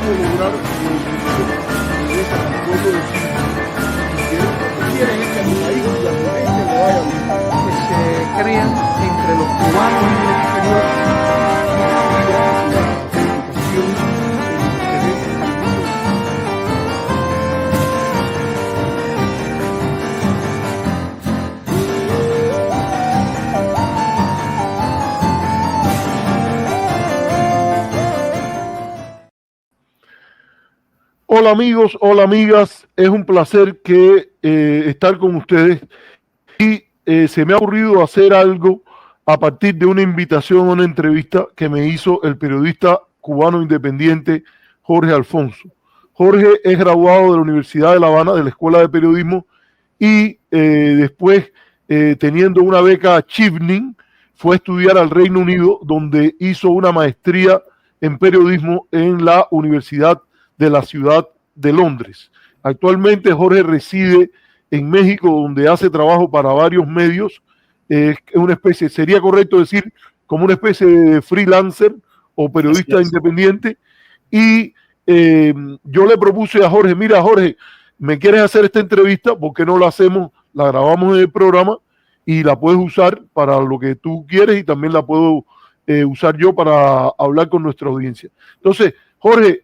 pudo lograr de esa pueblo de Chile. Y quieren es que el país y a la gente le vaya bien. Que se crean entre los cubanos en el exterior Hola amigos, hola amigas, es un placer estar con ustedes y se me ha ocurrido hacer algo a partir de una invitación a una entrevista que me hizo el periodista cubano independiente Jorge Alfonso. Jorge es graduado de la Universidad de La Habana, de la Escuela de Periodismo, y después, teniendo una beca Chevening, fue a estudiar al Reino Unido, donde hizo una maestría en periodismo en la Universidad de la Ciudad de Londres. Actualmente Jorge reside en México, donde hace trabajo para varios medios. Es una especie, sería correcto decir, como una especie de freelancer o periodista independiente. Y yo le propuse a Jorge, mira Jorge, ¿me quieres hacer esta entrevista? ¿Por qué no la hacemos? La grabamos en el programa y la puedes usar para lo que tú quieres y también la puedo usar yo para hablar con nuestra audiencia. Entonces, Jorge,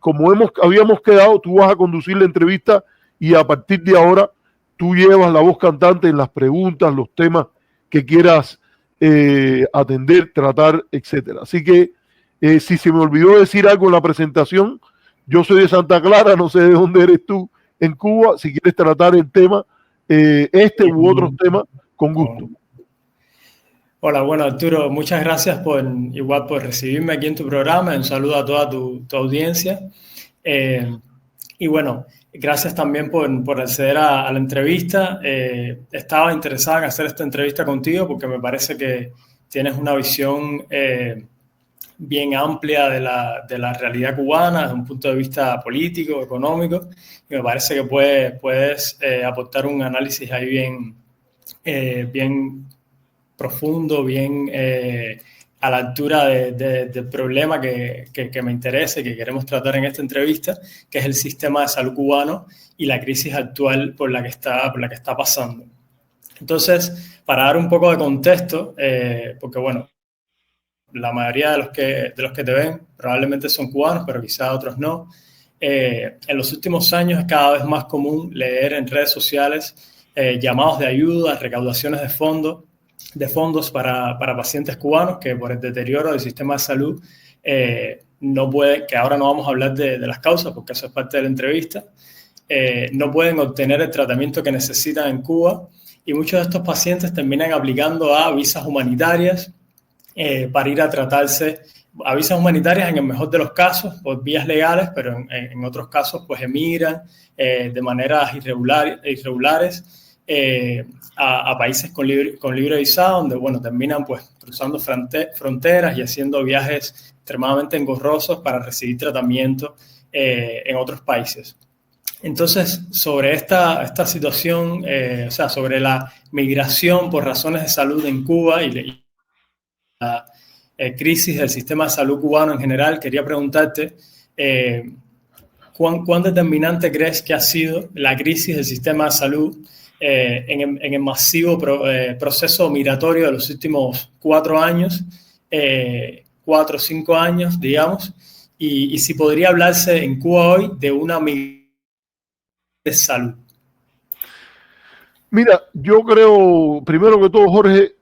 como habíamos quedado, tú vas a conducir la entrevista y a partir de ahora tú llevas la voz cantante en las preguntas, los temas que quieras atender, tratar, etcétera. Así que si se me olvidó decir algo en la presentación, yo soy de Santa Clara, no sé de dónde eres tú en Cuba. Si quieres tratar el tema, u otros temas, con gusto. Hola, bueno Arturo, muchas gracias por recibirme aquí en tu programa. Un saludo a toda tu audiencia. Y bueno, gracias también por acceder a la entrevista. Estaba interesada en hacer esta entrevista contigo porque me parece que tienes una visión bien amplia de la realidad cubana desde un punto de vista político, económico, y me parece que puedes aportar un análisis ahí bien profundo, bien a la altura del problema que me interesa y que queremos tratar en esta entrevista, que es el sistema de salud cubano y la crisis actual por la que está pasando. Entonces, para dar un poco de contexto, porque bueno, la mayoría de los que te ven probablemente son cubanos, pero quizás otros no. En los últimos años es cada vez más común leer en redes sociales llamados de ayuda, recaudaciones de fondos para pacientes cubanos que por el deterioro del sistema de salud no pueden, que ahora no vamos a hablar de las causas porque eso es parte de la entrevista, no pueden obtener el tratamiento que necesitan en Cuba, y muchos de estos pacientes terminan aplicando a visas humanitarias para ir a tratarse, a visas humanitarias en el mejor de los casos por vías legales, pero en otros casos pues emigran de maneras irregulares a países con libre visado, donde bueno, terminan pues cruzando fronteras y haciendo viajes extremadamente engorrosos para recibir tratamiento en otros países. Entonces, sobre esta situación, o sea, sobre la migración por razones de salud en Cuba y la crisis del sistema de salud cubano en general, quería preguntarte ¿cuán determinante crees que ha sido la crisis del sistema de salud en el masivo proceso migratorio de los últimos 4 años, 4 o 5 años, digamos, y si podría hablarse en Cuba hoy de una migración de salud? Mira, yo creo, primero que todo, Jorge,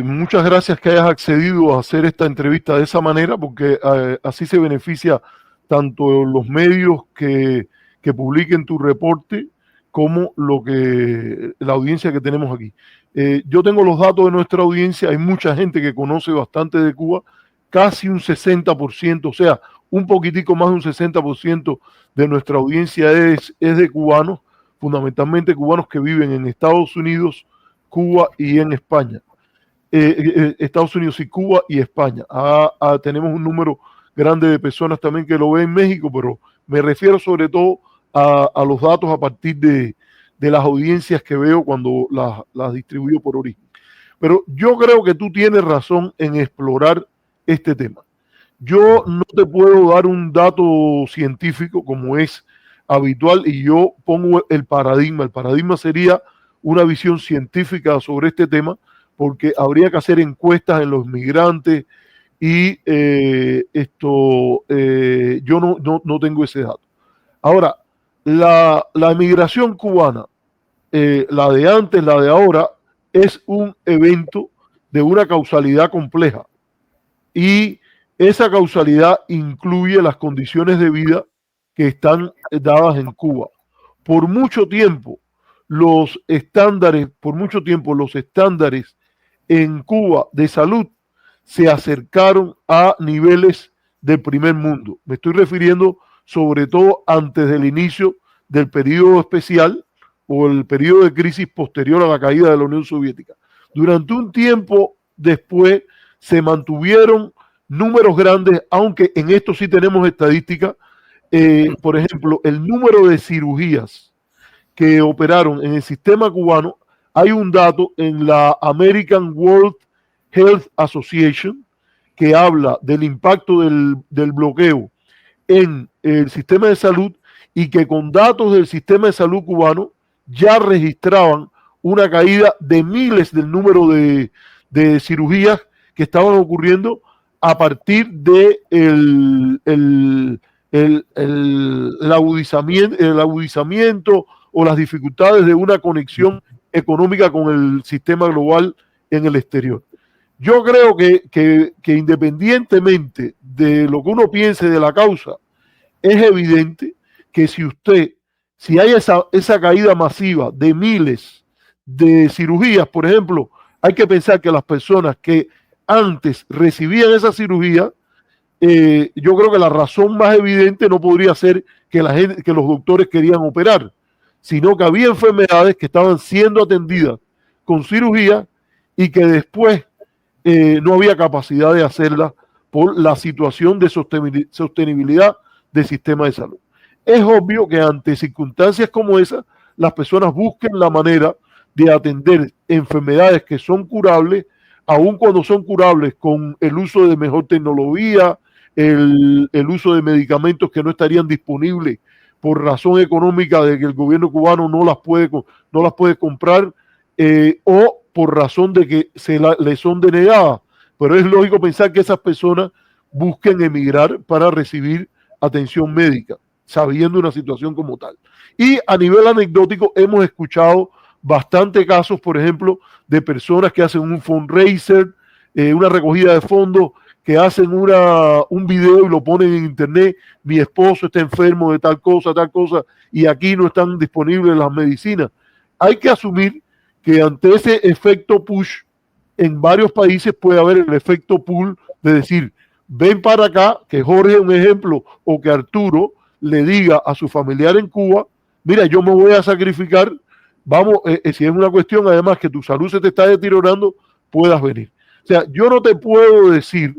muchas gracias que hayas accedido a hacer esta entrevista de esa manera, porque así se beneficia tanto los medios que publiquen tu reporte como la audiencia que tenemos aquí. Yo tengo los datos de nuestra audiencia, hay mucha gente que conoce bastante de Cuba, casi un 60%, o sea, un poquitico más de un 60% de nuestra audiencia es de cubanos, fundamentalmente cubanos que viven en Estados Unidos, Cuba y en España. Estados Unidos y Cuba y España. Tenemos un número grande de personas también que lo ven en México, pero me refiero sobre todo a los datos a partir de las audiencias que veo cuando las distribuyo por origen. Pero yo creo que tú tienes razón en explorar este tema. Yo no te puedo dar un dato científico como es habitual y yo pongo el paradigma. El paradigma sería una visión científica sobre este tema porque habría que hacer encuestas en los migrantes y yo no tengo ese dato. Ahora, la emigración cubana, la de antes, la de ahora, es un evento de una causalidad compleja y esa causalidad incluye las condiciones de vida que están dadas en Cuba. Por mucho tiempo, por mucho tiempo, los estándares en Cuba de salud se acercaron a niveles del primer mundo. Me estoy refiriendo sobre todo antes del inicio del periodo especial o el periodo de crisis posterior a la caída de la Unión Soviética. Durante un tiempo después se mantuvieron números grandes, aunque en esto sí tenemos estadísticas. Por ejemplo, el número de cirugías que operaron en el sistema cubano, hay un dato en la American World Health Association que habla del impacto del bloqueo en el sistema de salud y que con datos del sistema de salud cubano ya registraban una caída de miles del número de cirugías que estaban ocurriendo a partir de el agudizamiento o las dificultades de una conexión económica con el sistema global en el exterior. Yo creo que independientemente de lo que uno piense de la causa, es evidente que si hay esa caída masiva de miles de cirugías, por ejemplo, hay que pensar que las personas que antes recibían esa cirugía, yo creo que la razón más evidente no podría ser que los doctores querían operar, sino que había enfermedades que estaban siendo atendidas con cirugía y que después no había capacidad de hacerlas por la situación de sostenibilidad del sistema de salud. Es obvio que ante circunstancias como esas, las personas busquen la manera de atender enfermedades que son curables, aun cuando son curables con el uso de mejor tecnología, el uso de medicamentos que no estarían disponibles por razón económica de que el gobierno cubano no las puede comprar, o por razón de que les son denegadas. Pero es lógico pensar que esas personas busquen emigrar para recibir atención médica, sabiendo una situación como tal. Y a nivel anecdótico hemos escuchado bastantes casos, por ejemplo, de personas que hacen un fundraiser, una recogida de fondos, que hacen un video y lo ponen en internet: mi esposo está enfermo de tal cosa, y aquí no están disponibles las medicinas. Hay que asumir que ante ese efecto push, en varios países puede haber el efecto pull de decir, ven para acá, que Jorge es un ejemplo, o que Arturo le diga a su familiar en Cuba, mira, yo me voy a sacrificar, vamos, si es una cuestión además que tu salud se te está deteriorando, puedas venir. O sea, yo no te puedo decir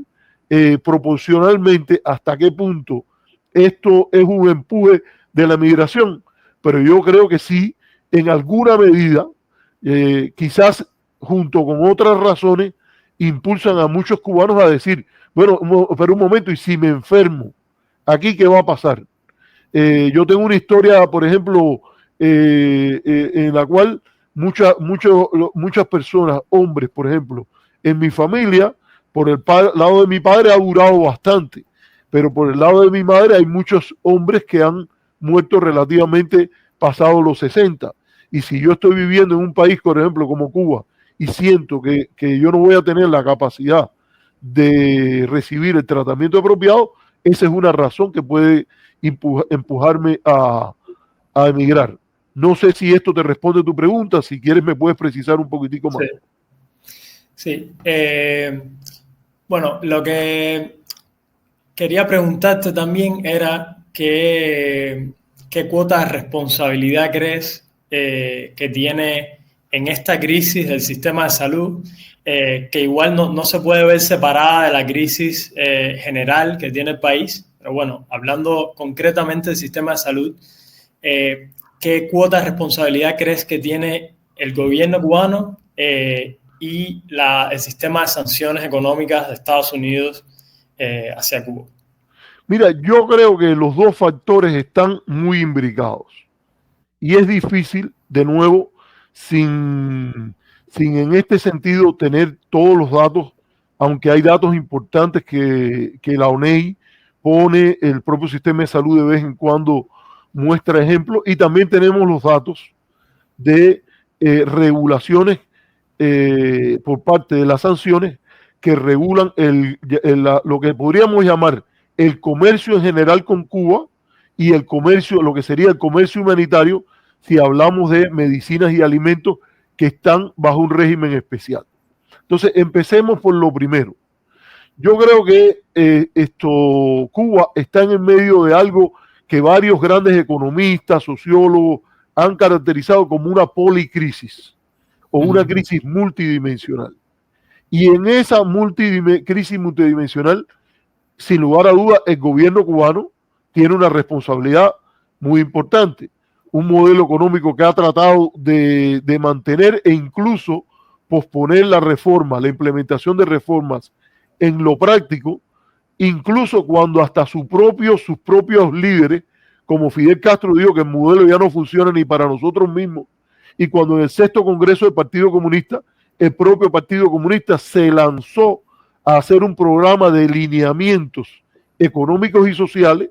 proporcionalmente hasta qué punto esto es un empuje de la migración, pero yo creo que sí, en alguna medida, quizás junto con otras razones, impulsan a muchos cubanos a decir, bueno, pero un momento, y si me enfermo, ¿aquí qué va a pasar? Yo tengo una historia, por ejemplo, en la cual muchas personas, hombres, por ejemplo, en mi familia, por el lado de mi padre ha durado bastante, pero por el lado de mi madre hay muchos hombres que han muerto relativamente pasados los 60. Y si yo estoy viviendo en un país, por ejemplo, como Cuba, y siento que yo no voy a tener la capacidad de recibir el tratamiento apropiado, esa es una razón que puede empujarme a emigrar. No sé si esto te responde a tu pregunta, si quieres me puedes precisar un poquitico más. Sí. Bueno, lo que quería preguntarte también era qué cuota de responsabilidad crees que tiene en esta crisis del sistema de salud, que igual no se puede ver separada de la crisis general que tiene el país, pero bueno, hablando concretamente del sistema de salud, ¿qué cuota de responsabilidad crees que tiene el gobierno cubano y el sistema de sanciones económicas de Estados Unidos hacia Cuba? Mira, yo creo que los dos factores están muy imbricados y es difícil, de nuevo, sin en este sentido tener todos los datos, aunque hay datos importantes que la ONEI pone, el propio sistema de salud de vez en cuando muestra ejemplos, y también tenemos los datos de regulaciones por parte de las sanciones que regulan lo que podríamos llamar el comercio en general con Cuba y el comercio, lo que sería el comercio humanitario, si hablamos de medicinas y alimentos que están bajo un régimen especial. Entonces, empecemos por lo primero. Yo creo que Cuba está en el medio de algo que varios grandes economistas, sociólogos, han caracterizado como una policrisis o una crisis multidimensional. Y en esa crisis multidimensional, sin lugar a dudas, el gobierno cubano tiene una responsabilidad muy importante. Un modelo económico que ha tratado de mantener e incluso posponer la reforma, la implementación de reformas en lo práctico, incluso cuando hasta sus propios líderes, como Fidel Castro, dijo que el modelo ya no funciona ni para nosotros mismos, y cuando en el 6º Congreso del Partido Comunista, el propio Partido Comunista se lanzó a hacer un programa de lineamientos económicos y sociales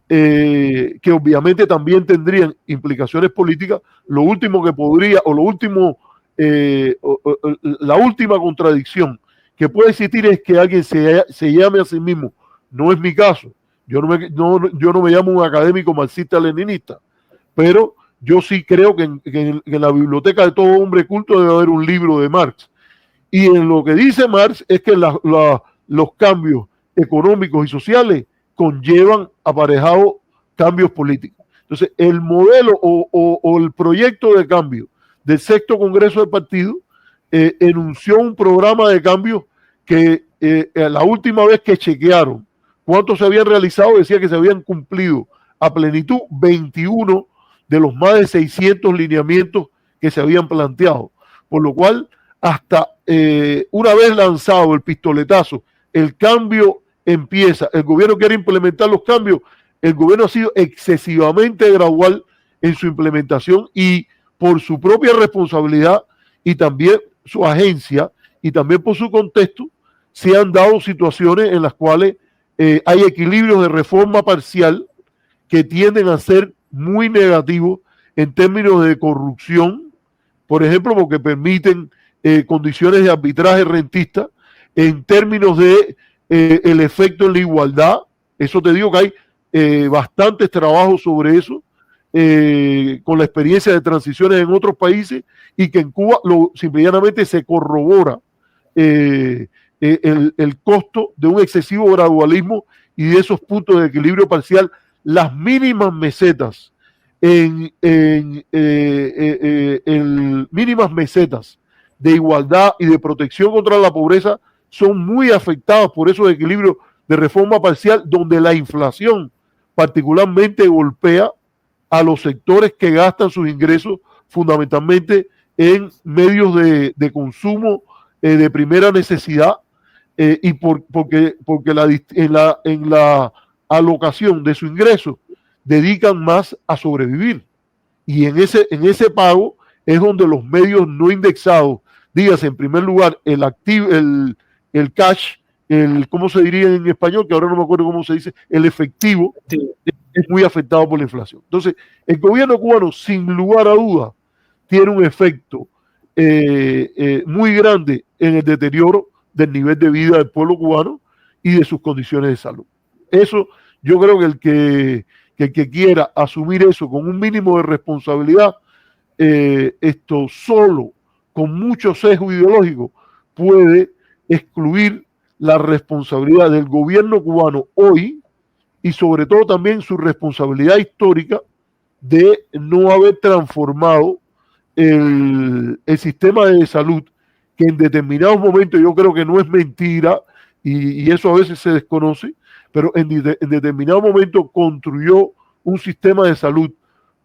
que obviamente también tendrían implicaciones políticas. Lo último que podría, o lo último, la última contradicción que puede existir es que alguien se llame a sí mismo. No es mi caso. Yo no me llamo un académico marxista-leninista, pero yo sí creo que en la biblioteca de todo hombre culto debe haber un libro de Marx. Y en lo que dice Marx es que los cambios económicos y sociales conllevan aparejados cambios políticos. Entonces, el modelo o el proyecto de cambio del 6º Congreso del Partido enunció un programa de cambio que la última vez que chequearon cuántos se habían realizado, decía que se habían cumplido a plenitud 21 de los más de 600 lineamientos que se habían planteado. Por lo cual, hasta una vez lanzado el pistoletazo, el cambio empieza, el gobierno quiere implementar los cambios, el gobierno ha sido excesivamente gradual en su implementación y por su propia responsabilidad y también su agencia y también por su contexto, se han dado situaciones en las cuales hay equilibrios de reforma parcial que tienden a ser muy negativos en términos de corrupción, por ejemplo, porque permiten condiciones de arbitraje rentista, en términos de el efecto en la igualdad. Eso te digo que hay bastantes trabajos sobre eso, con la experiencia de transiciones en otros países, y que en Cuba simplemente se corrobora el costo de un excesivo gradualismo y de esos puntos de equilibrio parcial. Las mínimas mesetas mínimas mesetas de igualdad y de protección contra la pobreza son muy afectadas por esos equilibrios de reforma parcial, donde la inflación particularmente golpea a los sectores que gastan sus ingresos fundamentalmente en medios de consumo de primera necesidad, y porque en la alocación de su ingreso dedican más a sobrevivir. Y en ese pago es donde los medios no indexados, dígase en primer lugar el cash, ¿cómo se diría en español? Que ahora no me acuerdo cómo se dice, el efectivo, sí, es muy afectado por la inflación. Entonces, el gobierno cubano, sin lugar a dudas, tiene un efecto muy grande en el deterioro del nivel de vida del pueblo cubano y de sus condiciones de salud. Eso, yo creo que el que quiera asumir eso con un mínimo de responsabilidad, esto solo, con mucho sesgo ideológico, puede excluir la responsabilidad del gobierno cubano hoy y sobre todo también su responsabilidad histórica de no haber transformado el sistema de salud, que en determinados momentos, yo creo que no es mentira, y eso a veces se desconoce, pero en determinado momento construyó un sistema de salud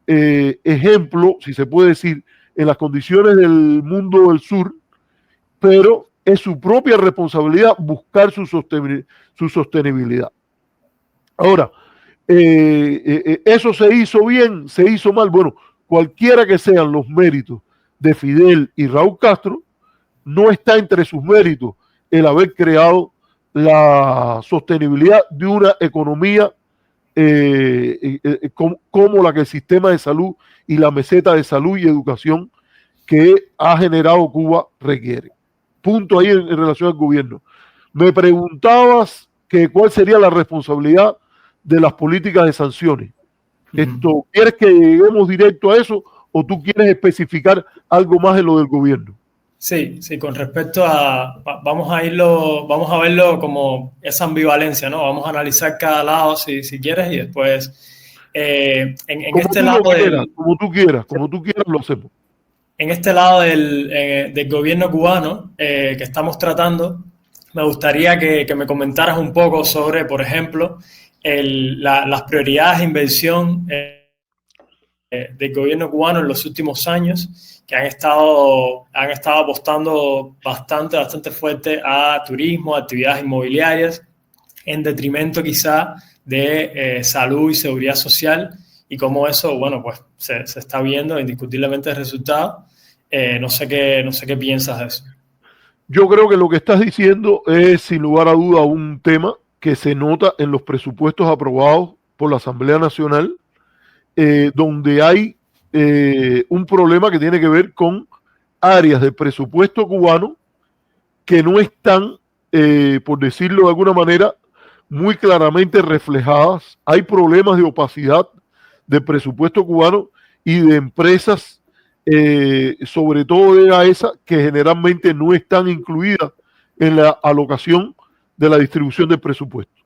ejemplo, si se puede decir, en las condiciones del mundo del sur, pero es su propia responsabilidad buscar su sostenibilidad. Ahora, eso se hizo bien, se hizo mal. Bueno, cualquiera que sean los méritos de Fidel y Raúl Castro, no está entre sus méritos el haber creado la sostenibilidad de una economía como la que el sistema de salud y la meseta de salud y educación que ha generado Cuba requiere. Punto ahí en relación al gobierno. Me preguntabas que cuál sería la responsabilidad de las políticas de sanciones. ¿Quieres que lleguemos directo a eso o tú quieres especificar algo más en lo del gobierno? Sí, con respecto a, vamos a verlo como esa ambivalencia, ¿no? Vamos a analizar cada lado si quieres y después en este lado como tú quieras lo hacemos. En este lado del gobierno cubano que estamos tratando, me gustaría que me comentaras un poco sobre, por ejemplo, las prioridades de inversión del gobierno cubano en los últimos años, que han estado apostando bastante fuerte a turismo, actividades inmobiliarias, en detrimento quizá de salud y seguridad social, y cómo eso, bueno, pues se está viendo indiscutiblemente el resultado. No sé qué piensas de eso. Yo creo que lo que estás diciendo es, sin lugar a duda, un tema que se nota en los presupuestos aprobados por la Asamblea Nacional, donde hay un problema que tiene que ver con áreas del presupuesto cubano que no están, por decirlo de alguna manera, muy claramente reflejadas. Hay problemas de opacidad del presupuesto cubano y de empresas, sobre todo de AESA, que generalmente no están incluidas en la alocación de la distribución del presupuesto.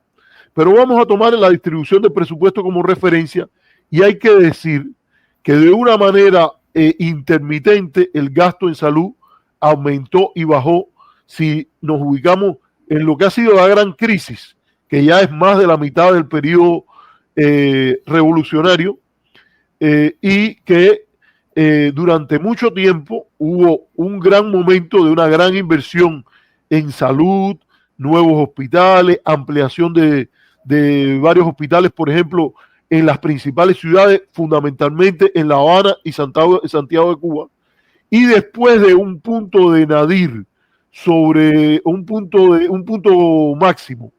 Pero vamos a tomar la distribución del presupuesto como referencia y hay que decir que de una manera intermitente el gasto en salud aumentó y bajó si nos ubicamos en lo que ha sido la gran crisis, que ya es más de la mitad del periodo revolucionario, y que durante mucho tiempo hubo un gran momento de una gran inversión en salud, nuevos hospitales, ampliación de varios hospitales, por ejemplo, en las principales ciudades, fundamentalmente en La Habana y Santiago de Cuba, y después de un punto de nadir sobre un punto máximo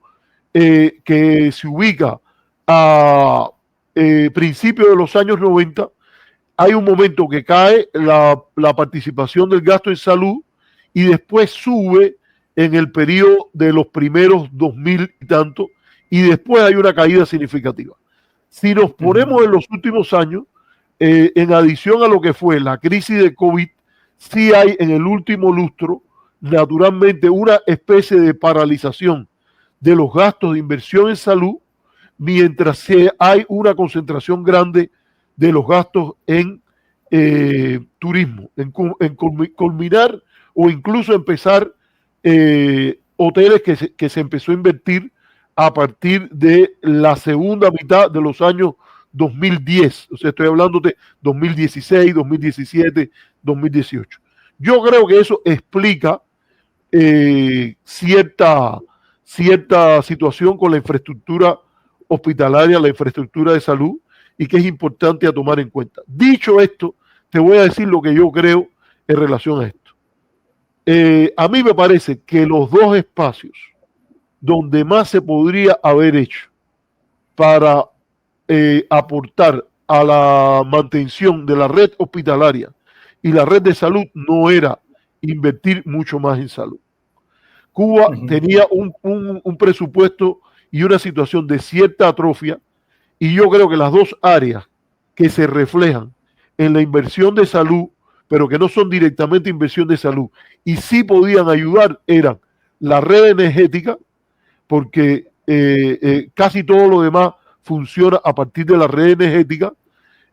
que se ubica a principios de los años 90, hay un momento que cae la participación del gasto en salud y después sube en el periodo de los primeros 2000 y tanto, y después hay una caída significativa. Si nos ponemos en los últimos años, en adición a lo que fue la crisis de COVID, sí hay en el último lustro, naturalmente, una especie de paralización de los gastos de inversión en salud, mientras hay una concentración grande de los gastos en turismo, en culminar o incluso empezar hoteles que se empezó a invertir a partir de la segunda mitad de los años 2010. O sea, estoy hablando de 2016, 2017, 2018. Yo creo que eso explica cierta situación con la infraestructura hospitalaria, la infraestructura de salud, y que es importante a tomar en cuenta. Dicho esto, te voy a decir lo que yo creo en relación a esto. A mí me parece que los dos espacios donde más se podría haber hecho para aportar a la mantención de la red hospitalaria y la red de salud no era invertir mucho más en salud. Cuba tenía un presupuesto y una situación de cierta atrofia, y yo creo que las dos áreas que se reflejan en la inversión de salud, pero que no son directamente inversión de salud, y sí podían ayudar, eran la red energética, porque casi todo lo demás funciona a partir de la red energética,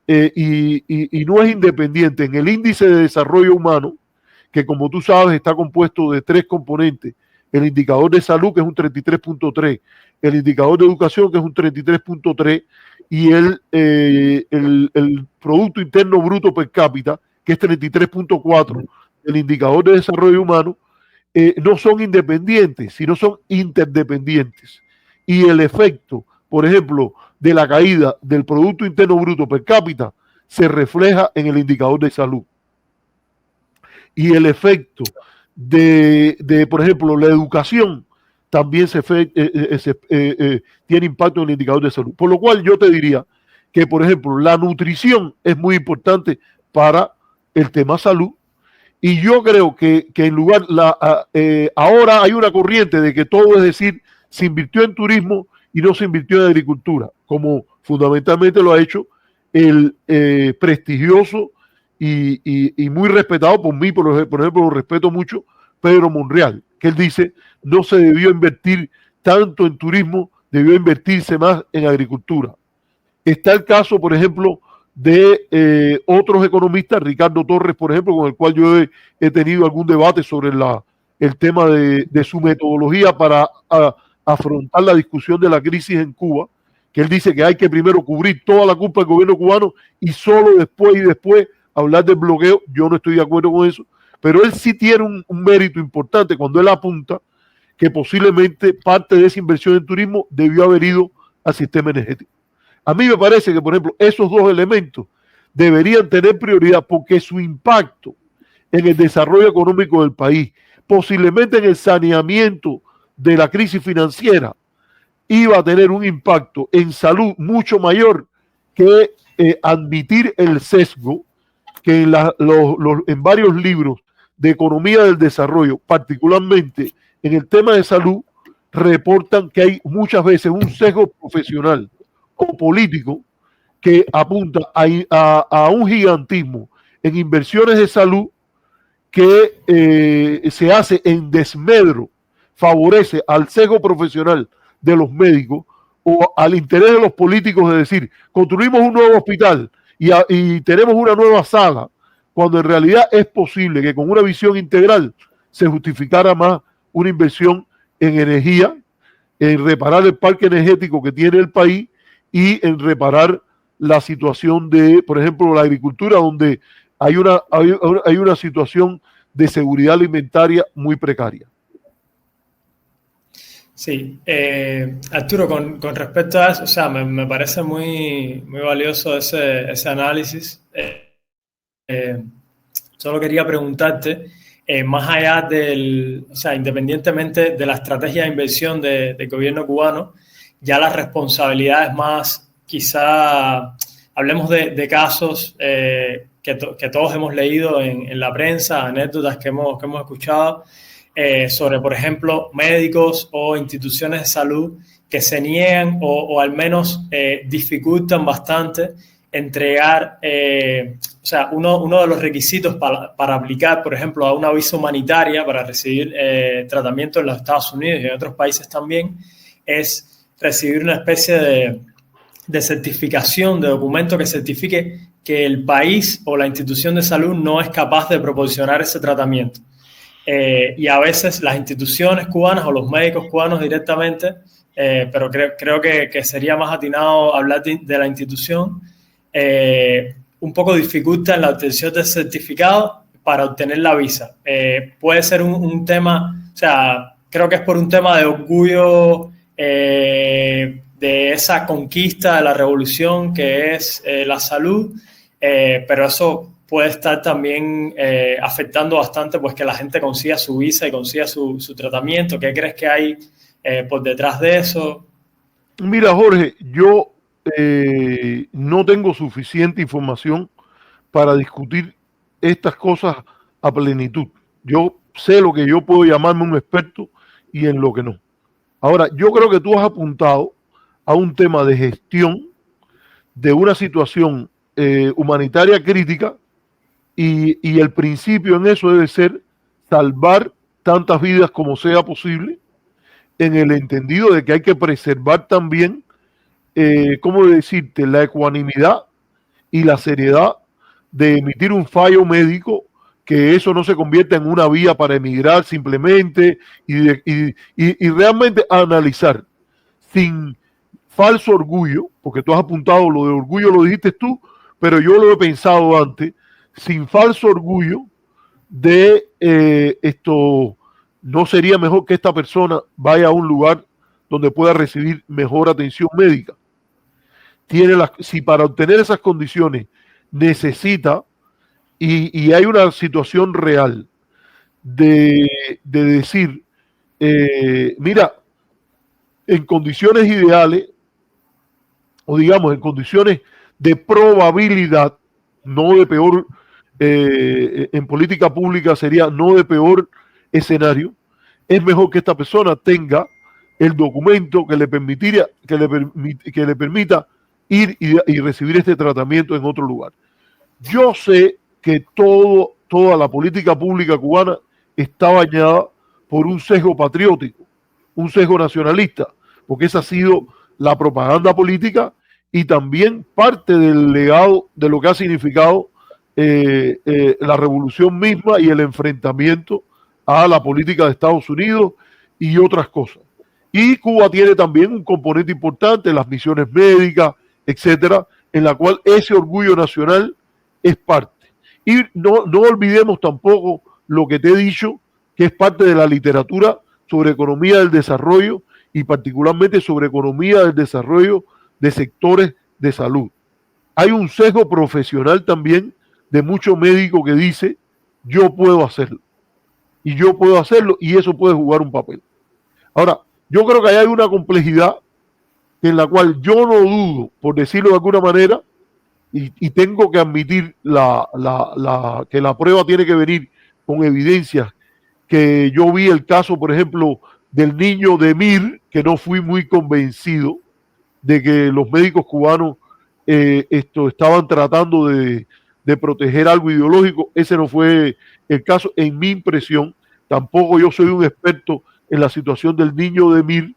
y no es independiente. En el índice de desarrollo humano, que como tú sabes está compuesto de tres componentes: el indicador de salud, que es un 33.3, el indicador de educación, que es un 33.3, y el Producto Interno Bruto per cápita, que es 33.4, el indicador de desarrollo humano. no son independientes, sino son interdependientes. Y el efecto, por ejemplo, de la caída del Producto Interno Bruto per cápita se refleja en el indicador de salud. Y el efecto por ejemplo, la educación también tiene impacto en el indicador de salud. Por lo cual yo te diría que, por ejemplo, la nutrición es muy importante para el tema salud. Y yo creo que en lugar, ahora hay una corriente de que todo, es decir, se invirtió en turismo y no se invirtió en agricultura, como fundamentalmente lo ha hecho el prestigioso y muy respetado por mí, por ejemplo, lo respeto mucho, Pedro Monreal, que él dice no se debió invertir tanto en turismo, debió invertirse más en agricultura. Está el caso, por ejemplo, de otros economistas, Ricardo Torres, por ejemplo, con el cual yo he tenido algún debate sobre el tema de su metodología para afrontar la discusión de la crisis en Cuba, que él dice que hay que primero cubrir toda la culpa del gobierno cubano y solo después hablar del bloqueo. Yo no estoy de acuerdo con eso, pero él sí tiene un mérito importante cuando él apunta que posiblemente parte de esa inversión en turismo debió haber ido al sistema energético. A mí me parece que, por ejemplo, esos dos elementos deberían tener prioridad porque su impacto en el desarrollo económico del país, posiblemente en el saneamiento de la crisis financiera, iba a tener un impacto en salud mucho mayor que admitir el sesgo que en varios libros de economía del desarrollo, particularmente en el tema de salud, reportan que hay muchas veces un sesgo profesional o político que apunta a un gigantismo en inversiones de salud que se hace en desmedro, favorece al sesgo profesional de los médicos o al interés de los políticos de decir, construimos un nuevo hospital y tenemos una nueva sala, cuando en realidad es posible que con una visión integral se justificara más una inversión en energía, en reparar el parque energético que tiene el país y en reparar la situación de, por ejemplo, la agricultura, donde hay una situación de seguridad alimentaria muy precaria. Sí, Arturo, con respecto a eso, o sea, me parece muy valioso ese análisis. Solo quería preguntarte, más allá o sea, independientemente de la estrategia de inversión del gobierno cubano, ya las responsabilidades más, quizá hablemos de casos que todos hemos leído en la prensa, anécdotas que hemos escuchado, sobre, por ejemplo, médicos o instituciones de salud que se niegan o al menos dificultan bastante entregar, o sea, uno de los requisitos para aplicar, por ejemplo, a una visa humanitaria para recibir tratamiento en los Estados Unidos y en otros países también, es recibir una especie de certificación, de documento que certifique que el país o la institución de salud no es capaz de proporcionar ese tratamiento. Y a veces las instituciones cubanas o los médicos cubanos directamente, pero creo que sería más atinado hablar de la institución, un poco dificultan la obtención del certificado para obtener la visa. Puede ser un tema, o sea, creo que es por un tema de orgullo de esa conquista de la revolución que es la salud, pero eso puede estar también afectando bastante pues que la gente consiga su visa y consiga su tratamiento. ¿Qué crees que hay por detrás de eso? Mira, Jorge, yo no tengo suficiente información para discutir estas cosas a plenitud. Yo sé lo que yo puedo llamarme un experto y en lo que no. Ahora, yo creo que tú has apuntado a un tema de gestión de una situación humanitaria crítica y el principio en eso debe ser salvar tantas vidas como sea posible, en el entendido de que hay que preservar también, ¿cómo decirte?, la ecuanimidad y la seriedad de emitir un fallo médico, que eso no se convierta en una vía para emigrar simplemente y realmente analizar sin falso orgullo, porque tú has apuntado lo de orgullo, lo dijiste tú, pero yo lo he pensado antes, sin falso orgullo de ¿no sería mejor que esta persona vaya a un lugar donde pueda recibir mejor atención médica? Si para obtener esas condiciones necesita, y hay una situación real de decir, mira, en condiciones ideales, o digamos, en condiciones de probabilidad, no de peor, en política pública sería no de peor escenario, es mejor que esta persona tenga el documento que le permitiría, que le permita ir y recibir este tratamiento en otro lugar. Yo sé que toda la política pública cubana está bañada por un sesgo patriótico, un sesgo nacionalista, porque esa ha sido la propaganda política y también parte del legado de lo que ha significado la revolución misma y el enfrentamiento a la política de Estados Unidos y otras cosas. Y Cuba tiene también un componente importante, las misiones médicas, etcétera, en la cual ese orgullo nacional es parte. Y no olvidemos tampoco lo que te he dicho, que es parte de la literatura sobre economía del desarrollo y particularmente sobre economía del desarrollo de sectores de salud. Hay un sesgo profesional también de muchos médicos que dice, yo puedo hacerlo. Y yo puedo hacerlo y eso puede jugar un papel. Ahora, yo creo que hay una complejidad en la cual yo no dudo, por decirlo de alguna manera, y tengo que admitir que la prueba tiene que venir con evidencias, que yo vi el caso, por ejemplo, del niño de Mir, que no fui muy convencido de que los médicos cubanos estaban tratando de proteger algo ideológico. Ese no fue el caso, en mi impresión. Tampoco yo soy un experto en la situación del niño de Mir,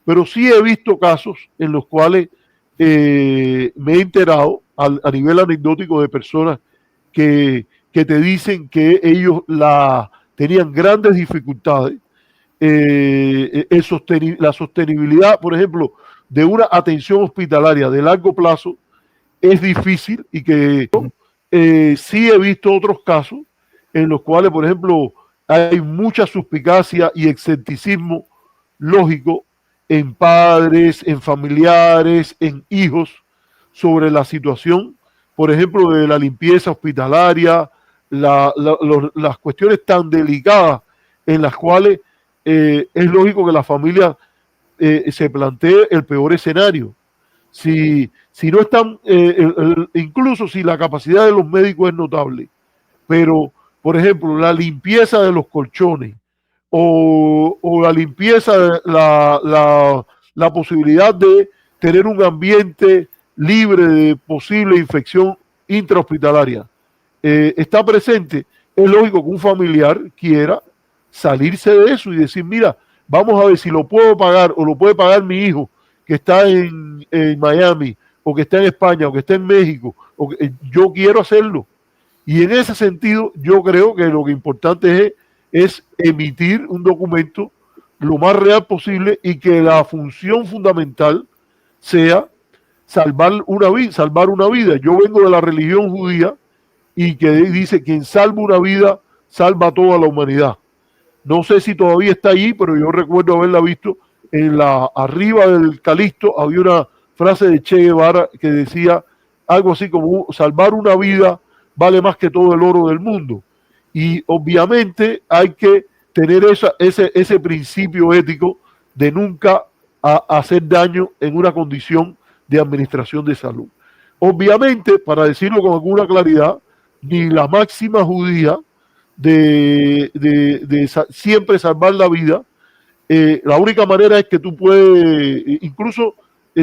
pero sí he visto casos en los cuales me he enterado a nivel anecdótico de personas que te dicen que ellos tenían grandes dificultades. La sostenibilidad, por ejemplo, de una atención hospitalaria de largo plazo es difícil y que sí he visto otros casos en los cuales, por ejemplo, hay mucha suspicacia y escepticismo lógico en padres, en familiares, en hijos sobre la situación, por ejemplo, de la limpieza hospitalaria, las cuestiones tan delicadas en las cuales es lógico que la familia se plantee el peor escenario. Si no están, incluso si la capacidad de los médicos es notable, pero, por ejemplo, la limpieza de los colchones o la limpieza, la posibilidad de tener un ambiente libre de posible infección intrahospitalaria está presente, es lógico que un familiar quiera salirse de eso y decir, mira, vamos a ver si lo puedo pagar o lo puede pagar mi hijo que está en Miami o que está en España o que está en México, yo quiero hacerlo. Y en ese sentido yo creo que lo que importante es emitir un documento lo más real posible y que la función fundamental sea salvar una vida. Yo vengo de la religión judía y que dice, quien salva una vida, salva a toda la humanidad. No sé si todavía está allí, pero yo recuerdo haberla visto arriba del Calixto, había una frase de Che Guevara que decía algo así como, salvar una vida vale más que todo el oro del mundo. Y obviamente hay que tener ese principio ético de nunca hacer daño en una condición de administración de salud. Obviamente, para decirlo con alguna claridad, ni la máxima judía de siempre salvar la vida, la única manera es que tú puedes, incluso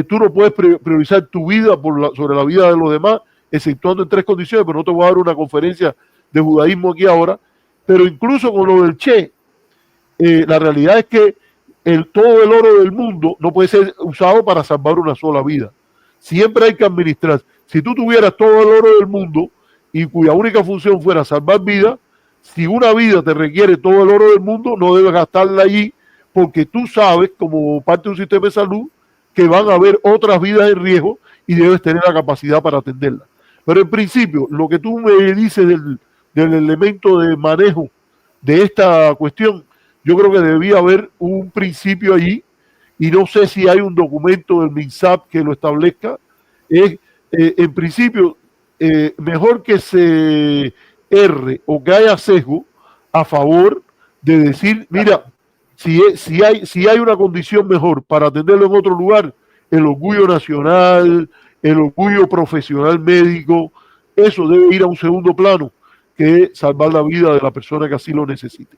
tú no puedes priorizar tu vida sobre la vida de los demás, exceptuando en 3 condiciones, pero no te voy a dar una conferencia de judaísmo aquí ahora, pero incluso con lo del Che, la realidad es que todo el oro del mundo no puede ser usado para salvar una sola vida. Siempre hay que administrar. Si tú tuvieras todo el oro del mundo y cuya única función fuera salvar vidas, si una vida te requiere todo el oro del mundo, no debes gastarla allí, porque tú sabes, como parte de un sistema de salud, que van a haber otras vidas en riesgo y debes tener la capacidad para atenderlas. Pero en principio, lo que tú me dices del elemento de manejo de esta cuestión, Yo creo que debía haber un principio allí, y no sé si hay un documento del MINSAP que lo establezca. Es, en principio, mejor que se erre o que haya sesgo a favor de decir, mira, si hay una condición mejor para atenderlo en otro lugar, el orgullo nacional, el orgullo profesional médico, eso debe ir a un segundo plano que salvar la vida de la persona que así lo necesite.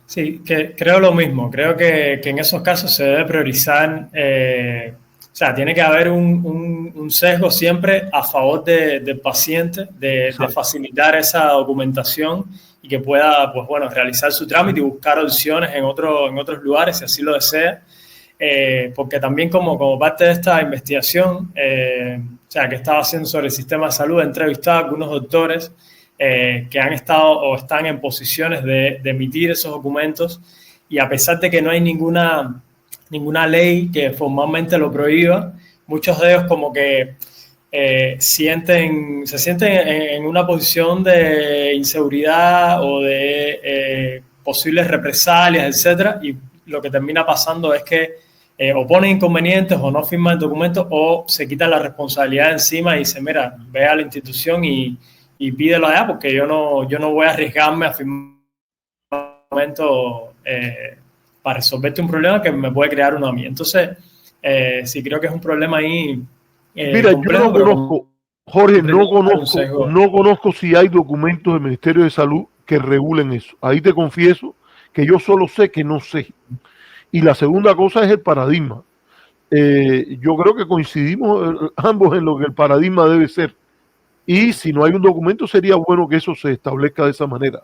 Sí, que creo lo mismo. Creo que en esos casos se debe priorizar, o sea, tiene que haber un sesgo siempre a favor del paciente, de facilitar esa documentación y que pueda, pues bueno, realizar su trámite y buscar opciones en otros lugares si así lo desea. Porque también como parte de esta investigación, o sea, que estaba haciendo sobre el sistema de salud, he entrevistado a algunos doctores que han estado o están en posiciones de emitir esos documentos, y a pesar de que no hay ninguna ley que formalmente lo prohíba, muchos de ellos como que se sienten en una posición de inseguridad o de posibles represalias, etcétera, y lo que termina pasando es que o ponen inconvenientes o no firman el documento o se quitan la responsabilidad encima y dicen, mira, ve a la institución y pídelo allá, porque yo no voy a arriesgarme a firmar un documento para resolverte un problema que me puede crear uno a mí. Entonces, sí creo que es un problema ahí. Mira, complejo, yo no conozco, Jorge, no conozco si hay documentos del Ministerio de Salud que regulen eso. Ahí te confieso que yo solo sé que no sé. Y la segunda cosa es el paradigma. Yo creo que coincidimos ambos en lo que el paradigma debe ser. Y si no hay un documento, sería bueno que eso se establezca de esa manera.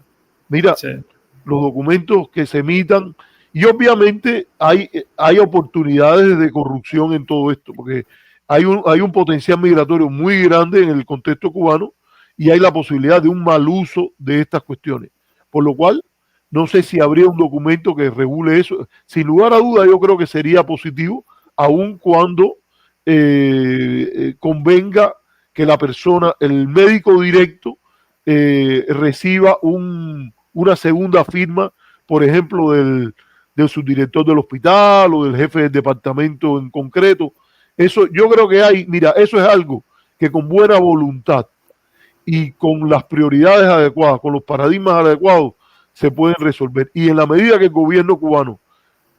Mira, sí, los documentos que se emitan, y obviamente hay oportunidades de corrupción en todo esto, porque hay un potencial migratorio muy grande en el contexto cubano y hay la posibilidad de un mal uso de estas cuestiones. Por lo cual, no sé si habría un documento que regule eso. Sin lugar a duda, yo creo que sería positivo, aun cuando convenga que la persona, el médico directo, reciba una segunda firma, por ejemplo, del subdirector del hospital o del jefe del departamento en concreto. Eso yo creo que eso es algo que con buena voluntad y con las prioridades adecuadas, con los paradigmas adecuados, se pueden resolver. Y en la medida que el gobierno cubano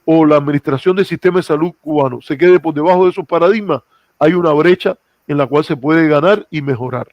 o la administración del sistema de salud cubano se quede por debajo de esos paradigmas, hay una brecha en la cual se puede ganar y mejorar.